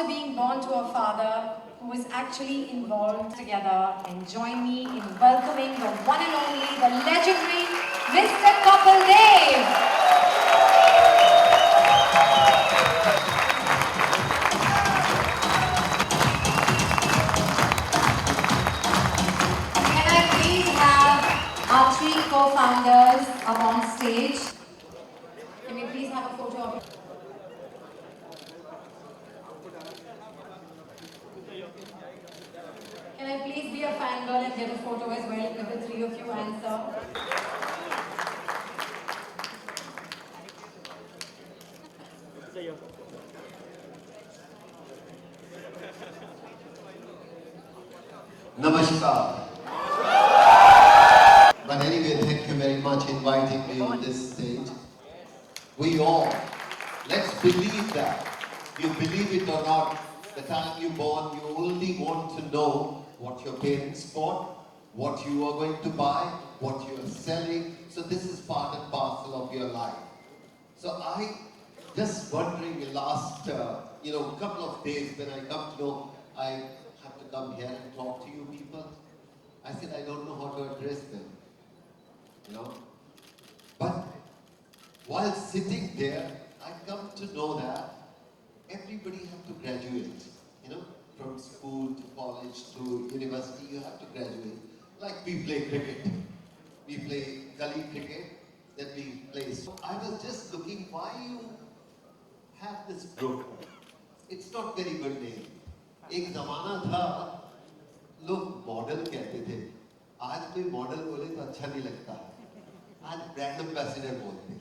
after being born to a father who is actually involved together, and join me in welcoming the one and only, the legendary Mr. Kapil Dev. Can I please have our three co-founders up on stage? Can we please have a photo of you? Can I please be a fangirl and get a photo as well with the three of you answer? Namaskar. But anyway, thank you very much inviting me on this stage. We all, let's believe that. You believe it or not, the time you're born, you only want to know what your parents bought, what you are going to buy, what you are selling. So this is part and parcel of your life. So I just wondering the last, couple of days when I come to know I have to come here and talk to you people. I said, I don't know how to address them, But while sitting there, I come to know that everybody has to graduate, from school to college to university, you have to graduate. Like we play cricket. We play gully cricket, then we play. So I was just looking why you have this group. It's not very good name. एक ज़माना था लोग model कहते थे आज कोई model बोले तो अच्छा नहीं लगता आज ब्रांड एम्बेसडर बोलते हैं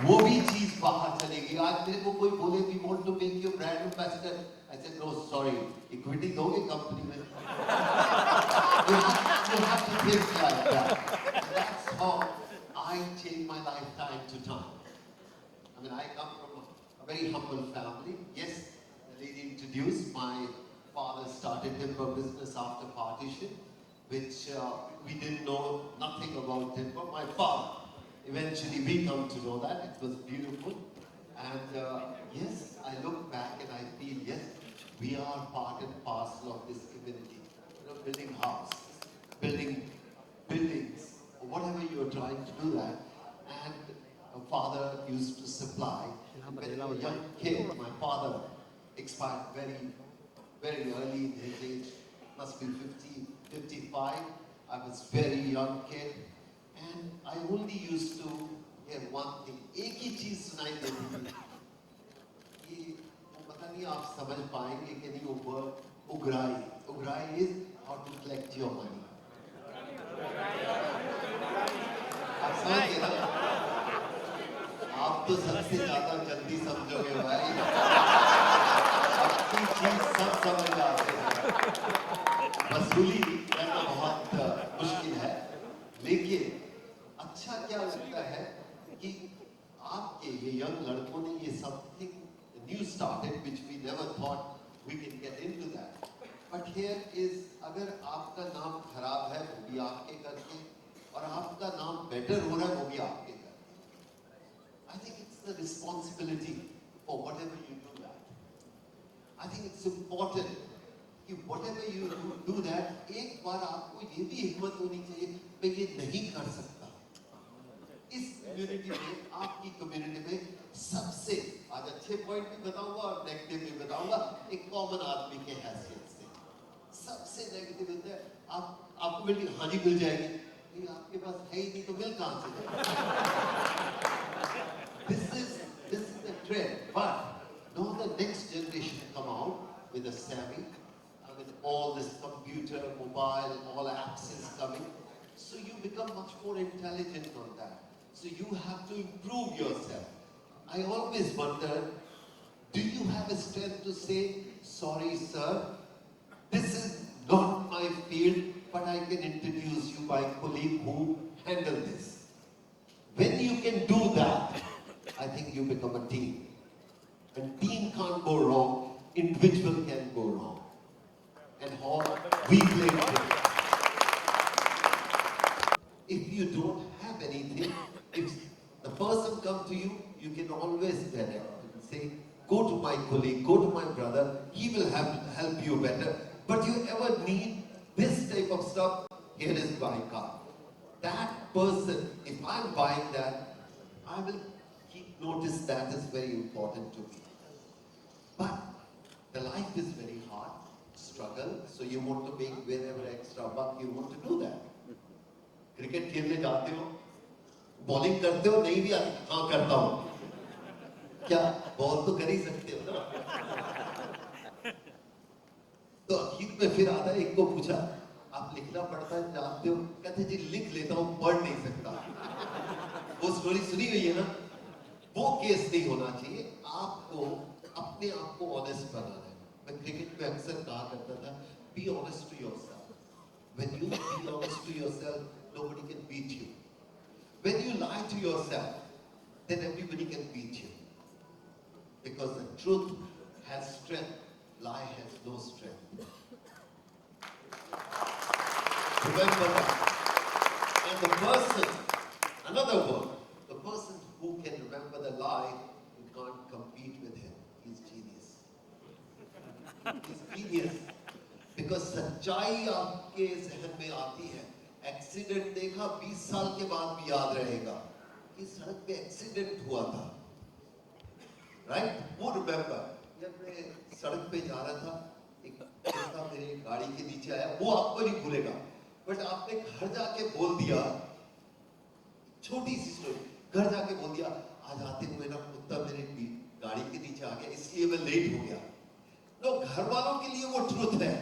वो भी चीज बाहर चलेगी आज मेरे को कोई बोले we want to make you brand ambassador I said no sorry equity दोगे कंपनी में you have to think like that. That's how I change my lifetime to time. I mean, I come from a very humble family. Yes, the lady introduced, my father started timber business after partition, which we didn't know nothing about timber. My father, eventually we come to know that. It was beautiful. And yes, I look back and I feel, yes, we are part and parcel of this community. Building houses, building buildings, whatever you're trying to do that. And my father used to supply. When I was a young kid, my father expired very, very early in his age, must be 50, 55. I was very young kid. And I only used to hear one thing. एक ही चीज सुनाई देती थी कि पता नहीं आप समझ पाएंगे कि नहीं वो word उगराई is how to collect your money. आप समझ गए ना? आप तो सबसे ज्यादा जल्दी समझोगे भाई आपकी चीज सब समझ आते हैं वसूली करना बहुत मुश्किल है लेकिन अच्छा क्या लगता है कि आपके ये यंग लड़कों ने ये something new started which we never thought we can get into that but here is अगर आपका नाम खराब है वो भी आपके करके और आपका नाम बेटर हो रहा है वो भी आपके I think it's the responsibility for whatever you do that. I think it's important that whatever you do that, एक बार आपको ये भी हिम्मत होनी चाहिए मैं ये नहीं कर सकता इस कम्युनिटी में आपकी कम्युनिटी में सबसे आज अच्छे पॉइंट भी बताऊंगा और नेगेटिव भी बताऊंगा एक कॉमन आदमी के हैसियत से सबसे नेगेटिव होता है आपको मिल हाँ जी मिल जाएगी ये आपके पास है ही नहीं तो मिल कहाँ से जाएगी This is the trend, but now the next generation come out with a savvy, with all this computer, mobile, all apps is coming. So you become much more intelligent on that. So you have to improve yourself. I always wonder, do you have a strength to say, sorry sir, this is not my field, but I can introduce you my colleague who handle this. When you can do that, I think you become a team. And team can't go wrong, individual can go wrong. And how we play cricket. If you don't have anything, if the person comes come to you, you can always direct and say, go to my colleague, go to my brother, he will help you better. But you ever need this type of stuff, here is my card. That person, if I'm buying that, I will keep notice that is very important to me. But the life is very hard, struggle, so you want to make wherever extra buck, you want to do that. Cricket खेलने जाते हो, bowling करते हो, नहीं भी आती, हाँ करता हूँ, क्या बॉल तो कर ही सकते हो ना? तो अखीर में फिर आधा एक को पूछा, आप लिखना पड़ता है जानते हो? कहते जी लिख लेता हूँ, पढ़ नहीं सकता। वो स्टोरी सुनी हुई है ना? वो केस नहीं होना चाहिए, आपको अपने आप को ऑनेस्ट बनाना है। मैं क्रिकेट में अक्सर कहा करता था, be honest to yourself. When you be honest to yourself, nobody can beat you. When you lie to yourself, then everybody can beat you. Because the truth has strength, lie has no strength. Remember that. And the person, another word, the person who can remember the lie, you can't compete with him. He's genius. He's genius. Because सच्चाई आपके जहन में आती है, accident देखा 20 साल के बाद भी याद रहेगा कि सड़क पे एक्सीडेंट हुआ था, राइट? वो रिमेम्बर, जब मैं सड़क पे जा रहा था, एक कुत्ता मेरे गाड़ी के नीचे आया, वो आपको नहीं भूलेगा, बट आपने घर जाके बोल दिया, छोटी सी स्टोरी, घर जाके बोल दिया, आज आते हुए ना कुत्ता मेरे गाड़ी के नीचे आ गया, इसलिए मैं लेट हो गया। तो घर वालों के लिए वो ट्रुथ है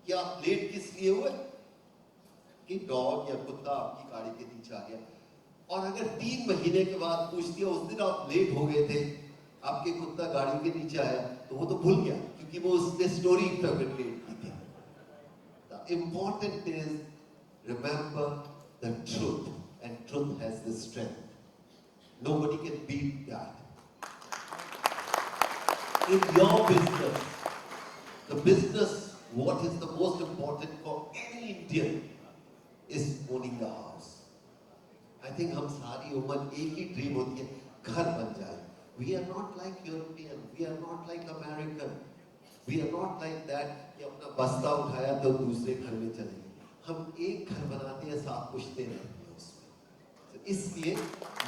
कि आप लेट किस लिए हुए कि डॉग या कुत्ता आपकी गाड़ी के नीचे आ गया। और अगर 3 महीने के बाद पूछ दिया उस दिन आप लेट हो गए थे, आपके कुत्ता गाड़ी के नीचे आया, तो वो तो भूल गया क्योंकि वो उसने स्टोरी फैब्रिकेट की थी। The important is remember the truth, and truth has the strength. Nobody can beat that. In your business, the business, what is the most important for any Indian is owning the house. I think हम सारी उम्र एक ही dream होती है, घर बन जाए। We are not like European, we are not like American, we are not like that कि अपना बस्ता उठाया तो दूसरे घर में चले गए। हम एक घर बनाते हैं, साथ पुश्ते रहते हैं उसमें। So, इसलिए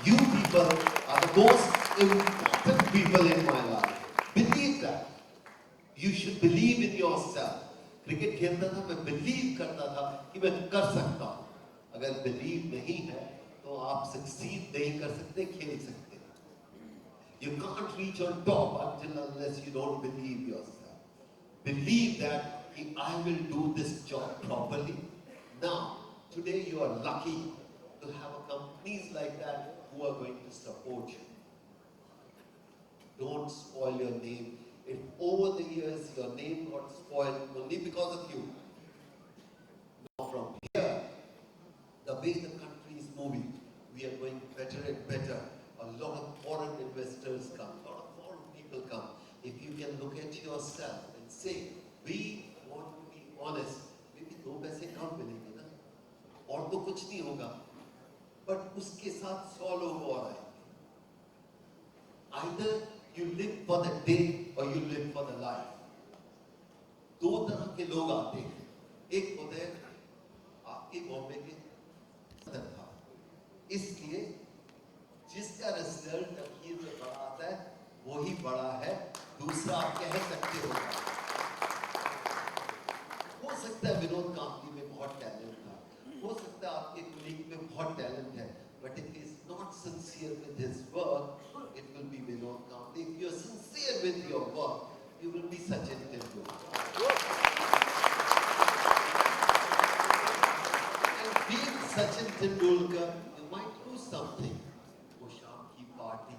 you people are the most important people in my life. Believe that. You should believe in yourself. Cricket खेलता था, मैं बिलीव करता था कि मैं कर सकता हूँ। अगर बिलीव नहीं है तो आप सक्सीड नहीं कर सकते, खेल सकते। You can't reach on top until unless you don't believe yourself. Believe that I will do this job properly. Now, today you are lucky to have companies like that who are going to support you. Don't spoil your name. If over the years your name got spoiled only because of you. Now from here, the way the country is moving, we are going better and better. A lot of foreign investors come, a lot of foreign people come. If you can look at yourself and say, we want to be honest, maybe 2 पैसे कम मिलेंगे ना, और तो कुछ नहीं होगा, but उसके साथ 100 लोग और आएंगे। Either you live for the day or you live for the life. 2 तरह के लोग आते हैं, एक होते हैं आपके बॉम्बे के तनखा, इसलिए जिसका रिजल्ट अखीर में बड़ा आता है वही बड़ा है, दूसरा आप कह सकते हो सकता है विनोद कामती में बहुत टैलेंट था, हो सकता है आपके कुलीग में बहुत टैलेंट है, but if he is not sincere with his work, it will be Vinod Kamble. If you are sincere with your work, you will be Sachin Tendulkar. And being Sachin Tendulkar, you might do something. वो शाम की party,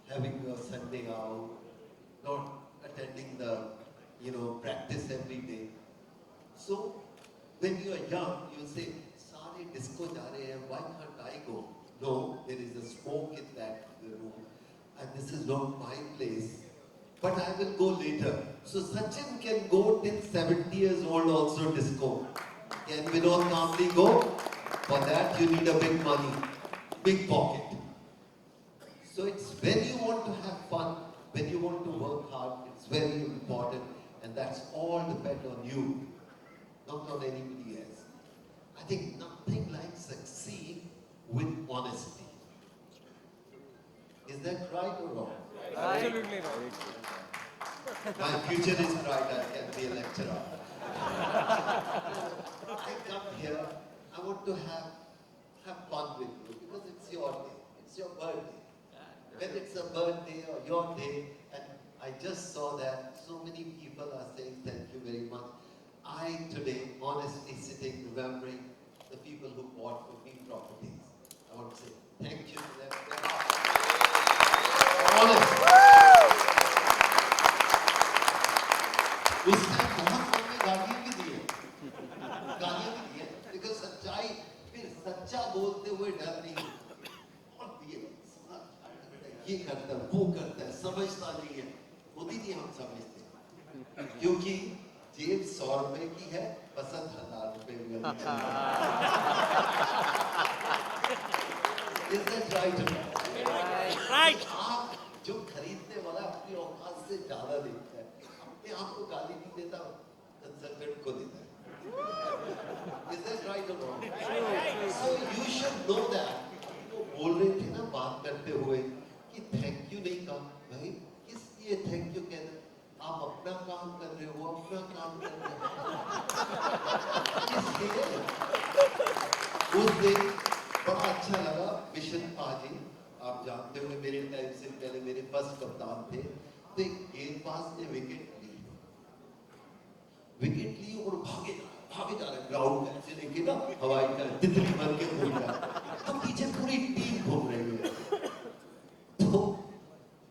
having a Sunday out, not attending the, practice every day. So, when you are young, you say, "Sare disco जा रहे हैं, why can't I go?" No, there is a smoke in that room, and this is not my place. But I will go later. So Sachin can go till 70 years old also disco. Can Vinod Kamble go? For that you need a big money, big pocket. So it's when you want to have fun, when you want to work hard, it's very important, and that's all depend on you, not on anybody else. I think nothing like succeed with honesty. Is that right or wrong? Absolutely right. My future is bright, I can be a lecturer. I come here, I want to have fun with you because it's your day, it's your birthday. When it's a birthday or your day, and I just saw that so many people are saying thank you very much. I today, honestly sitting, remembering the people who bought for me properties. I want to say thank you to them. Honest. उस time बहुत लोगों ने गालियाँ भी दी है, because सच्चाई फिर सच्चा बोलते हुए डर नहीं है, और ये करता है, वो करता है, समझता नहीं है, खुद ही नहीं हम समझते, क्योंकि जेब 100 रुपए की है, पसंद 1000 रुपए में चल रहा है। Is that right? Right. आप जो खरीदने वाला अपनी औकात से ज्यादा देखता है, अपने आप को गाली नहीं देता, कंसल्टेंट को देता है। Is that right or wrong? So you should know that. वो बोल रहे थे ना बात करते हुए कि थैंक यू नहीं कहा, भाई किस लिए थैंक यू कहना? आप अपना काम कर रहे हो, अपना काम कर रहे हो। इसलिए उस दिन बड़ा अच्छा लगा। मिशन पाजी, आप जानते होंगे मेरे टाइम से पहले मेरे फर्स्ट कप्तान थे, तो एक गेंदबाज ने विकेट ली और भागे जा रहे ग्राउंड में, ऐसे देखिए ना हवाई का तितली बन के घूम रहा है, तो पीछे पूरी टीम घूम रही है। तो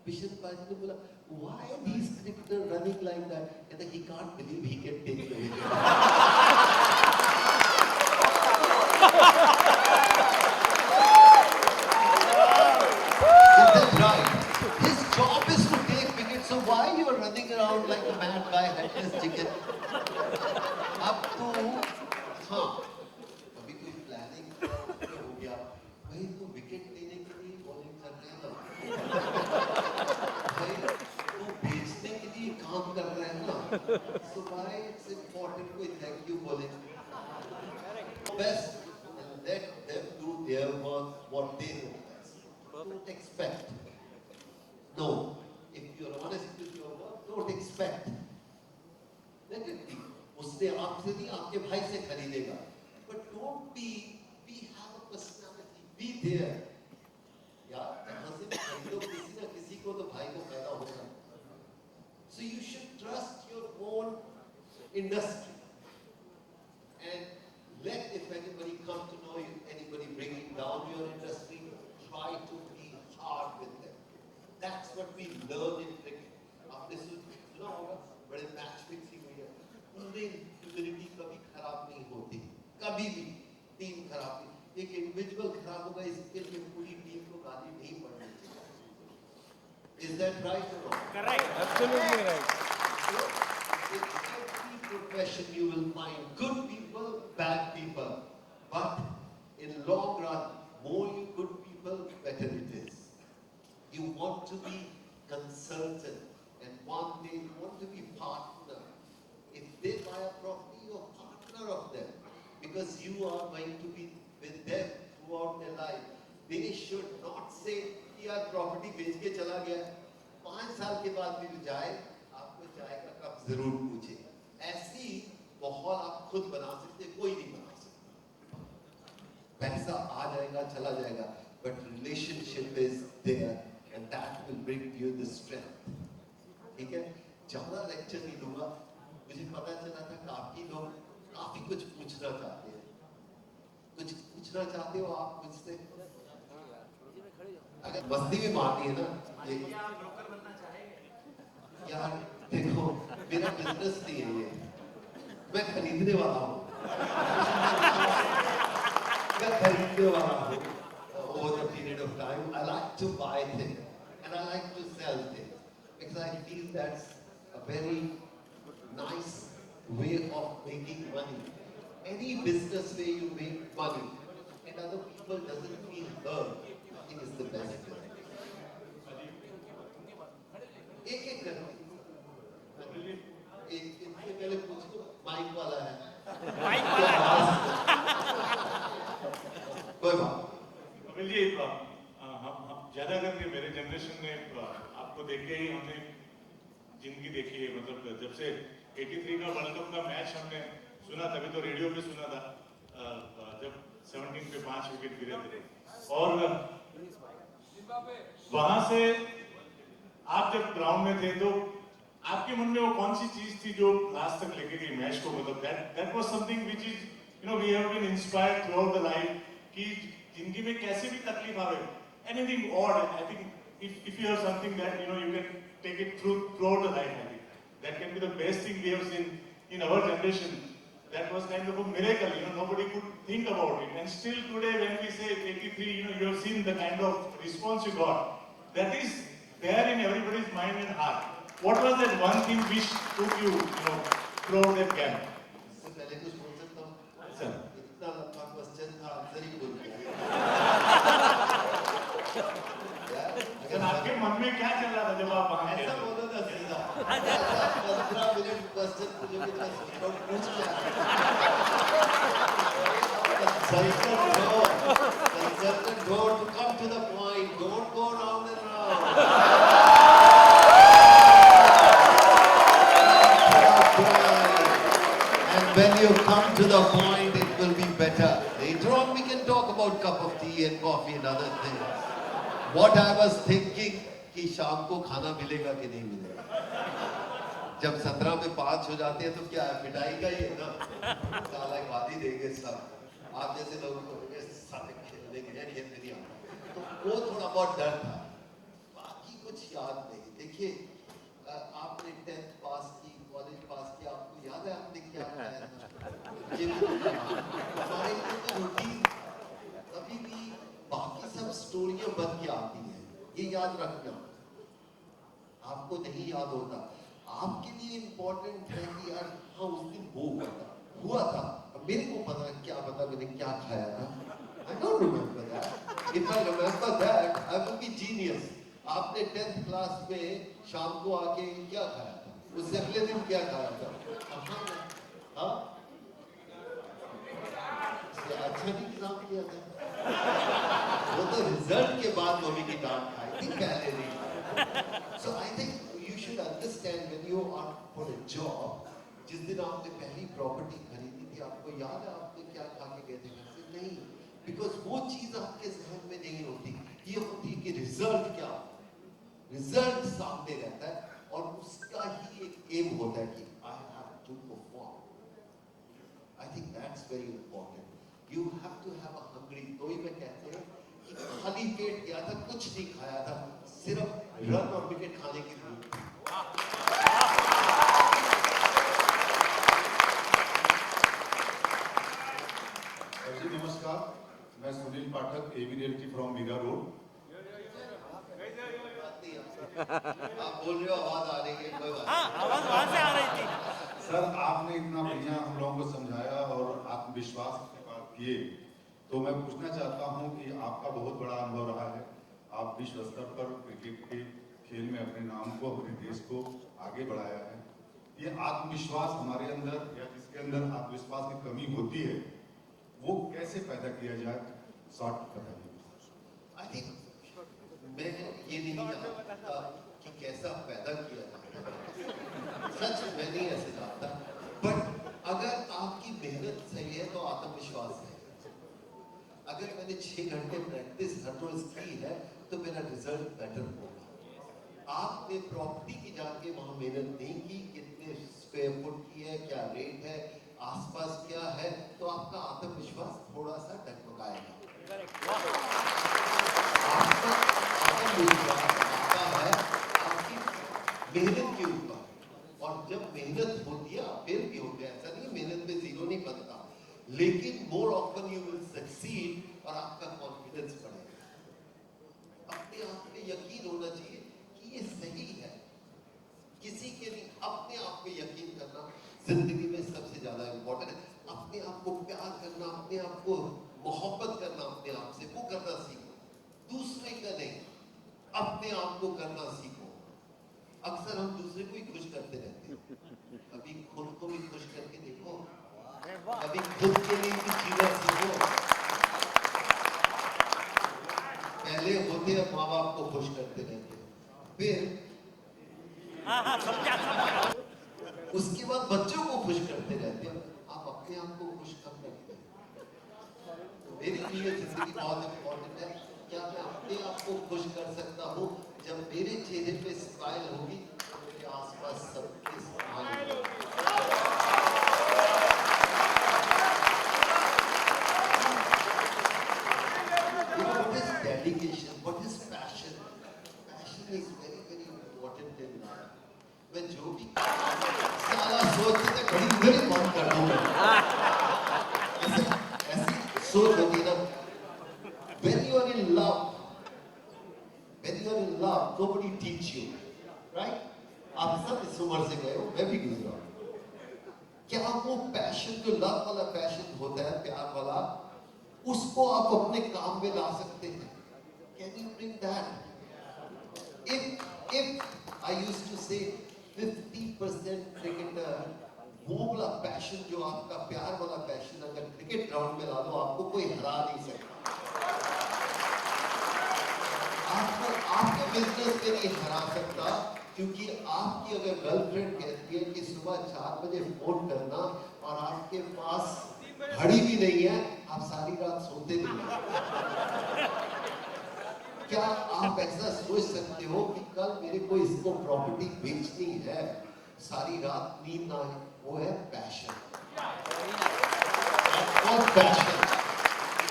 मिशन पाजी ने बोला, why these cricketers running like that? कहता he can't believe he can take the wicket. Is that right? His job is to take wickets, so why you are running around like a mad guy, headless chicken? अब तो हाँ, अभी कोई planning हो गया, भाई तो विकेट लेने के लिए बॉलिंग कर रहे हैं ना, भाई तो बेचने के लिए काम कर रहे हैं ना, so why it's important कोई thank you bowling, best and let them do their work what they know best. Don't expect. No, if you're honest with your work, don't expect. Let it be. उसने आपसे नहीं आपके भाई से खरीदेगा, but don't be have a personality, be there. यार जहाँ से खरीदो किसी ना किसी को तो भाई को पैदा होगा, so you should trust your own industry and let if anybody come to know you, anybody bringing down your industry, try to be hard with them. That's what we learn in cricket. आपने सुना होगा बड़े match fixing हुई है, पूरे humanity कभी खराब नहीं होती, कभी भी टीम खराब नहीं, एक इंडिविजुअल खराब होगा इसके लिए पूरी टीम को गाली नहीं पड़नी चाहिए। Is that right or wrong? Correct. Absolutely right. In every profession you will find good people, bad people, but in long run, more you good people, better it is. You want to be consultant, and one day you want to be partner. If they buy a property, you're partner of them, because you are going to be with them throughout their life. They should not say कि यार property बेच के चला गया, 5 साल के बाद भी जाए, आपको चाय का कप जरूर पूछे। ऐसी माहौल आप खुद बना सकते, कोई नहीं बना सकता। पैसा आ जाएगा चला जाएगा, but relationship is there and that will bring you the strength. ठीक है, ज़्यादा लेक्चर नहीं दूंगा, मुझे पता चला था काफी लोग काफी कुछ पूछना चाहते हैं, कुछ पूछना चाहते हो आप मुझसे? अगर मस्ती में मारनी है ना, ये यार देखो मेरा बिजनेस नहीं है ये, मैं खरीदने वाला हूँ, मैं खरीदने वाला हूँ। Over the period of time, I like to buy things and I like to sell things because I feel that's a very nice way of making money. Any business way you make money and other people doesn't feel hurt, I think is the best way. हम ज्यादा करके मेरे generation ने आपको देख के ही हमने जिंदगी देखी है, मतलब जब से 83 का वर्ल्ड कप का मैच हमने सुना, तभी तो रेडियो पे सुना था, जब 17 पे 5 विकेट गिरे थे, और वहां से आप जब ग्राउंड में थे तो आपके मन में वो कौन सी चीज थी जो लास्ट तक लेके गई मैच को, मतलब that was something which is we have been inspired throughout the life, कि जिंदगी में कैसे भी तकलीफ आवे, anything odd, I think if you have something that you can take it throughout the life. I think that can be the best thing we have seen in our generation. That was kind of a miracle. Nobody could think about it. And still today, when we say 83, you have seen the kind of response you got. That is there in everybody's mind and heart. What was that one thing which took you, throughout that camp? इससे पहले कुछ बोल सकता हूँ? Sir. इतना लंबा question था, answer ही बोल दिया। अगर आपके मन में क्या चल रहा था जब आप वहां ऐसा थे? बोलो ना सीधा। 15 मिनट क्वेश्चन पूछोगे तो मैं पूछ क्या? Consultant go to come to the point. Don't go round and round. And when you come to the point, it will be better. Later on, we can talk about cup of tea and coffee and other things. What I was thinking कि शाम को खाना मिलेगा कि नहीं मिलेगा। जब 17 में 5 हो जाते हैं तो क्या है, पिटाई का ही है ना, साला गाली देंगे सब, आप जैसे लोगों को साले खेलने के लिए नहीं आता, तो वो थोड़ा बहुत डर था, बाकी कुछ याद नहीं। देखिए आपने 10th पास की, कॉलेज पास किया, आपको याद है आपने क्या खाया था? हमारे लिए तो रूटीन अभी भी, बाकी सब स्टोरियां बन के आती हैं, ये याद रखना। आपको नहीं याद होता, आपके लिए इम्पोर्टेंट है कि यार हाँ उस दिन वो हुआ था, मेरे को पता है, क्या पता मैंने क्या खाया था। I don't remember that. If I remember that, I will be genius. आपने 10th क्लास में शाम को आके क्या खाया था, उससे अगले दिन क्या खाया था? हाँ, अच्छा नहीं एग्जाम किया था, वो तो रिजल्ट के बाद मम्मी की डांट खाई थी, पहले नहीं। So I think you should understand when you are for a job, जिस दिन आपने पहली प्रॉपर्टी खरीदी थी, आपको याद है आपने क्या खा के गए थे घर से? नहीं, बिकॉज वो चीज आपके जहन में नहीं होती, ये होती कि रिजल्ट क्या, रिजल्ट सामने रहता है और उसका ही एक एम होता है कि I have to perform. I think that's very important. You have to have a hungry, तो ही मैं कहते हैं कि खाली पेट गया था, कुछ नहीं खाया था, सिर्फ रन और विकेट खाने की भूख थी। जी नमस्कार, मैं Sunil Pathak, A B realty from Mira Road. आप बोल रहे हो, आवाज आ रही है, कोई बात हाँ, आवाज वहां से आ रही थी। सर आपने इतना बढ़िया हम लोगों को समझाया और आत्मविश्वास की बात किए, तो मैं पूछना चाहता हूं कि आपका बहुत बड़ा अनुभव रहा है, आप विश्व स्तर पर क्रिकेट के खेल में अपने नाम को, अपने देश को आगे बढ़ाया है। ये आत्मविश्वास हमारे अंदर या जिसके अंदर आत्मविश्वास की कमी होती है, वो कैसे पैदा किया जाए, शॉर्ट बताइए। I think मैं ये नहीं जानता कि कैसा पैदा किया जाता है, सच मैं नहीं ऐसे जानता, बट अगर आपकी मेहनत सही है तो आत्मविश्वास है। अगर मैंने 6 घंटे प्रैक्टिस हर रोज की है तो मेरा रिजल्ट बेटर होगा। आपने प्रॉपर्टी की जाके वहां मेहनत नहीं की, कितने स्क्वायर फुट की है, क्या रेट है, आसपास क्या है, तो आपका आत्मविश्वास थोड़ा सा डगमगाएगा। आपका आत्मविश्वास आता है आपकी मेहनत के ऊपर, और जब मेहनत होती है आप फेल भी होते हैं, ऐसा नहीं मेहनत में जीरो नहीं बनता, लेकिन more often you will succeed और आपका कॉन्फिडेंस बढ़ेगा। अपने आप पे यकीन होना चाहिए कि ये सही है, किसी के नहीं, अपने आप पे यकीन करना जिंदगी में सबसे ज्यादा इंपॉर्टेंट है। अपने आप को प्यार करना, अपने आप को मोहब्बत करना, अपने आप से वो करना सीखो, दूसरे का नहीं, अपने आप को करना सीखो। अक्सर हम दूसरे को ही खुश करते रहते हैं, कभी खुद को भी खुश करके देखो, कभी खुद के लिए भी जीना सीखो। पहले होते हैं माँ बाप को खुश करते रहते हैं, फिर हाँ समझा समझा। उसके बाद बच्चों को खुश करते रहते हैं। आप अपने आप को खुश कब करते हैं? तो मेरे लिए जिंदगी बहुत इम्पोर्टेंट है। क्या मैं अपने आप को खुश कर सकता हूँ? जब मेरे चेहरे पे स्माइल होगी तो मेरे आसपास सबके स्माइल होगी। You know, what is dedication? What is passion? Passion is very, very important in life. मैं जो भी साला सोचते थे घड़ी उधर ही बंद कर दूंगा। ऐसी सोच होती है ना। When you are in love, nobody teach you, right? आप सब इस उम्र से गए हो, मैं भी गुजरा हूँ। क्या वो पैशन जो लव वाला पैशन होता है, प्यार वाला, उसको आप अपने काम में ला सकते हैं? Can you bring that? If I used to say 50% cricketer, वो वाला पैशन जो आपका प्यार वाला पैशन अगर क्रिकेट ग्राउंड में ला दो, आपको कोई हरा नहीं सकता। आपको आपके बिजनेस में नहीं हरा सकता, क्योंकि आपकी अगर गर्लफ्रेंड कहती है कि सुबह 4 बजे फोन करना और आपके पास घड़ी भी नहीं है, आप सारी रात सोते नहीं हैं। क्या आप ऐसा सोच सकते हो कि कल मेरे को इसको प्रॉपर्टी बेचनी है, सारी रात नींद ना आए? वो है पैशन। और passion,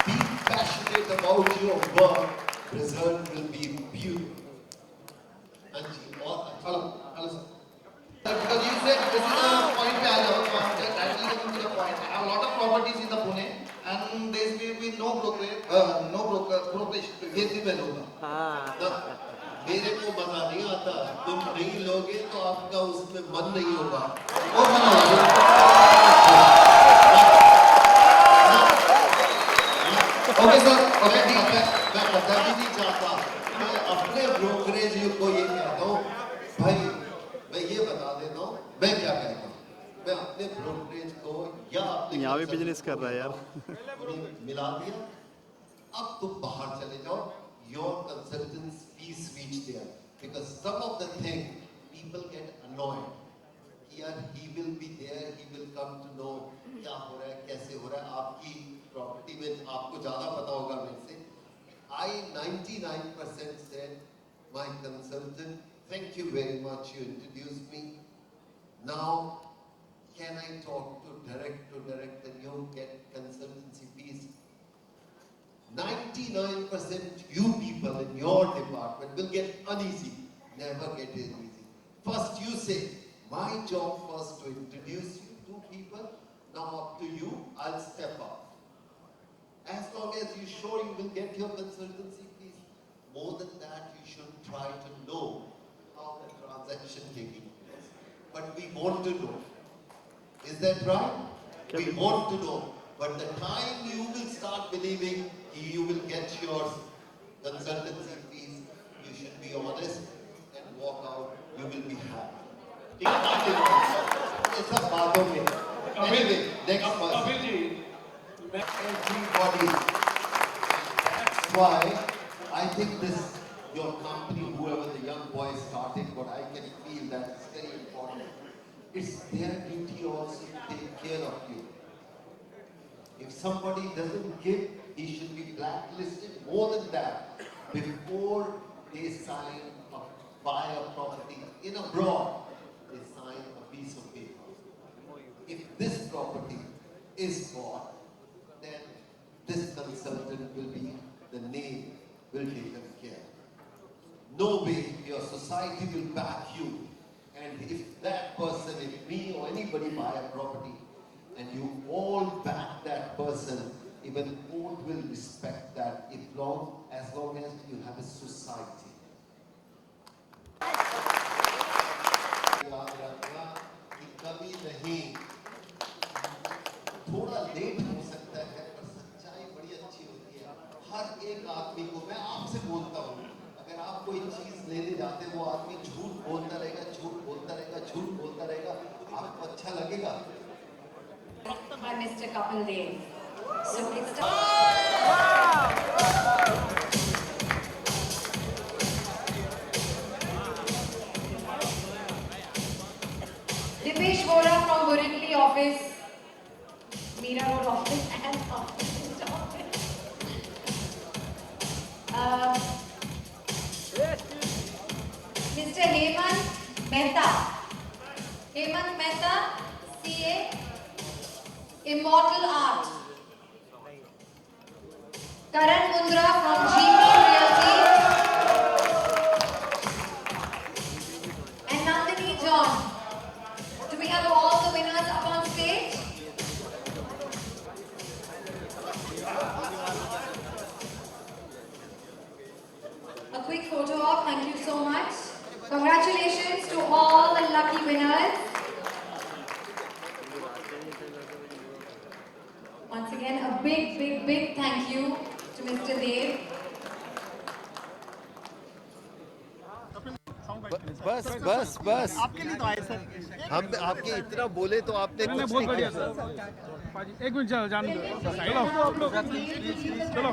be passionate about your work, result will be beautiful. हाँ जी, और hello sir. Because you said this is a point पे आ जाओ, तो I'm just directly coming to the point. I have a lot of properties in the Pune, and there will be no brokerage. ये थी मैं लूँगा। तो मेरे को मजा नहीं आता, तुम नहीं लोगे तो आपका उसमें मन नहीं होगा। वो मना होगा। Okay sir, okay ठीक है। मैं पता भी नहीं चाहता, मैं अपने ब्रोकरेज को ये कहता हूँ, भाई मैं ये बता देता हूँ मैं क्या कहता हूँ। मैं अपने ब्रोकरेज को या अपने यहाँ भी बिजनेस कर रहा है यार। मिला दिया, अब तुम बाहर चले जाओ, your consultants fees reach there, because some of the thing people get annoyed कि यार he will be there, he will come to know क्या हो रहा है, कैसे हो रहा है। आपकी प्रॉपर्टी में आपको ज्यादा पता होगा मेरे से। I 99% said my consultant, thank you very much, you introduced me. Now can I talk to direct and you get consultancy fees? 99% you people in your department will get uneasy, never get uneasy. First you say, my job was to introduce you to people, now up to you, I'll step up. As long as you show you will get your consultancy fees, more than that you should try to know how the transaction taking place. But we want to know. Is that right? We want to know. But the time you will start believing you will get your consultancy fees, you should be honest and walk out, you will be happy. ये सब बातों में. Anyway, next person. Everybody. That's why I think this, your company, whoever the young boy is starting, what I can feel that is very important. It's their duty also to take care of you. If somebody doesn't give, he should be blacklisted. More than that, before they sign or buy a property in abroad, they sign a piece of paper. If this property is bought, then this consultant will be, the name will be taken care. No way your society will back you. And if that person, if me or anybody buy a property, and you all back that person, even court will respect that as long as you have a society. याद रखना कि कभी नहीं, थोड़ा late हो सकता है पर सच्चाई बड़ी अच्छी होती है। हर एक आदमी को, मैं आपसे बोलता हूँ, अगर आप कोई चीज लेने जाते हैं, वो आदमी झूठ बोलता रहेगा, आपको अच्छा लगेगा? By Mr. Kapil Dev. So it's office, Meera Road office and office. Mr. Hemant Mehta. Hemant Mehta, CA, Immortal Art. Karan Mundra from GP Realty. And Nandini John. Do we have all the winners up on stage? A quick photo op, thank you so much. Congratulations to all the lucky winners. Once again, a big thank you to Mr. Dev. बस बस बस आपके लिए तो आए sir हम आपके इतना बोले तो आपने कुछ बहुत नहीं बढ़िया किया। सर एक मिनट चलो जान दो चलो चलो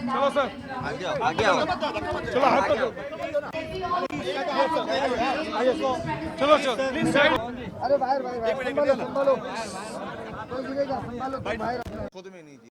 चलो सर आगे आओ चलो हाथ पकड़ो चलो चलो प्लीज साइड अरे बाहर भाई संभालो संभालो कोई गिरेगा संभालो तुम बाहर